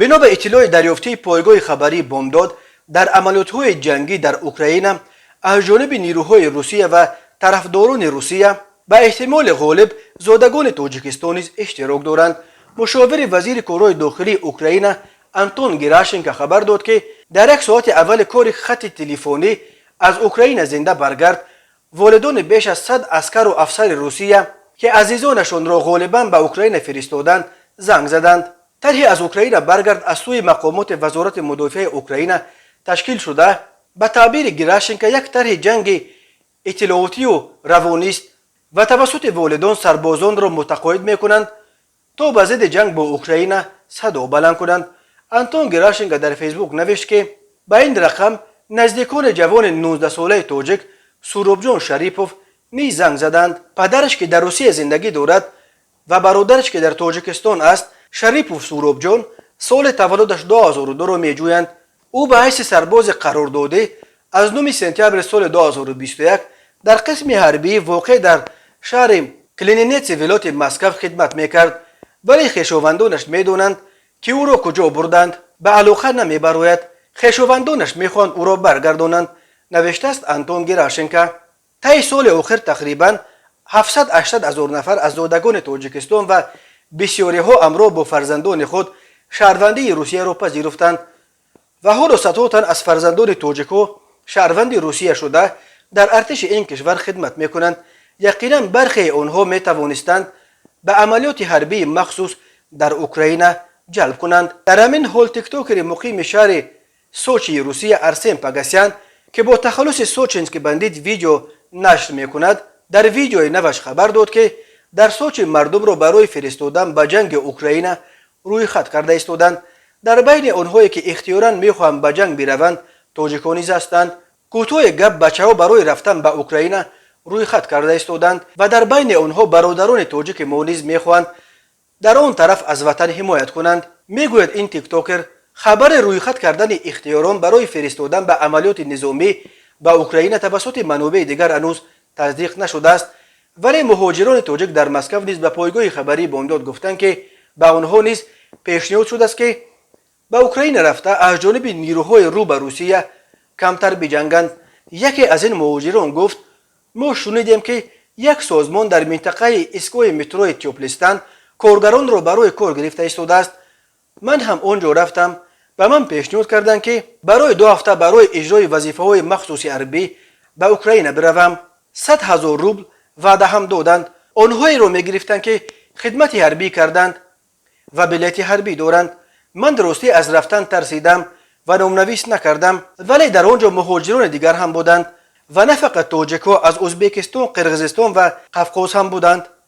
بنا به اطلاع دریافتی پایگاه خبری بامداد، در عملیات‌های جنگی در اوکراین از جانب نیروهای روسیه و طرفداران روسیه به احتمال غالب زادگان تاجیکستان نیز اشتراک دارند. مشاور وزیر کارهای داخلی اوکراین انتون گراشنکو خبر داد که در یک ساعت اول کار خط تلفنی از اوکراین زنده برگرد والدان بیش از 100 عسکر و افسر روسیه که عزیزانشان را غالبا به اوکراین فرستادند زنگ زدند. طرحی از اوکراین برگرد از سوی مقامات وزارت مدافع اوکراین تشکیل شده به تعبیر گراشنکو یک طرح جنگ اطلاعاتی و روانی است و توسط والدان سربازان را متقاعد می‌کنند تا به ضد جنگ با اوکراین صدا بلند کنند. انتون گراشنکو در فیسبوک نوشت که به این رقم نزدیکان جوان 19 ساله تاجیک سوروبجان شریپوف نیز زنگ زدند. پدرش که در روسیه زندگی دارد و برادرش که در تاجیکستان است، شریپوف سوروبجان، سال تولدش 2002 را میجویند. او به حیث سرباز قراردادی از 9 سپتامبر سال 2021 در قسم حربی واقع در شهر کلینینیتس ولایت مسکو خدمت میکرد، ولی خویشاوندانش میدانند که او را کجا بردند. به علاقه نمیبراید. خویشاوندانش میخواهند او را برگردانند، نوشته است انتون گراشنکو. طی سال آخر تقریبا 780,000 نفر از زادگان تاجیکستان و بسیاری ها همراه با فرزندان خود شهروندی روسیه را پذیرفتند و حالا صدها تن از فرزندان تاجیک‌ها شهروند روسیه شده در ارتش این کشور خدمت میکنند. یقینا برخی آنها می توانستند به عملیات حربی مخصوص در اوکراین جلب کنند. در همین حال تیک توکر مقیم شهر سوچی روسیه ارسن پگاسیان که با تخلص سوچنسک بندید ویدیو نشر میکند، در ویدیوی نوش خبر داد که در سوچی مردم را برای فرستادن به جنگ اوکراین روی خط کرده ایستادند. در بین آنهایی که اختیاراً میخواهند به جنگ بروند تاجیک‌ها نیز هستند. کوتاه گپ بچه‌ها برای رفتن به اوکراین روی خط کرده ایستادند و در بین آنها برادران تاجیک ما نیز میخواهند در آن طرف از وطن حمایت کنند. میگوید این تیک توکر خبر روی خط کردن اختیاران برای فرستادن به عملیات نظامی به اوکراین توسط منابع دیگر هنوز تصدیق نشده است، ولی مهاجران تاجیک در مسکو نیز به پایگاه خبری بامداد گفتند که به آنها نیز پیشنهاد شده است که به اوکراین رفته از جانب نیروهای رو به روسیه کمتر بجنگند. یکی از این مهاجران گفت ما شنیدیم که یک سازمان در منطقه اسکوی مترو تیوپلستان کارگران را برای کار گرفته ایستاده است. من هم آنجا رفتم و من پیشنهاد کردند که برای 2 هفته برای اجرای وظیفه‌های مخصوصی حربی به اوکراین بروم. 100,000 روبل وعده هم دادند. آنهایی را میگرفتند که خدمت حربی کردند و بلیط حربی دارند. من درستی از رفتن ترسیدم و نامنویس نکردم، ولی در آنجا مهاجران دیگر هم بودند و نه فقط تاجیک‌ها، از ازبکستان، قرقیزستان و قفقاز هم بودند.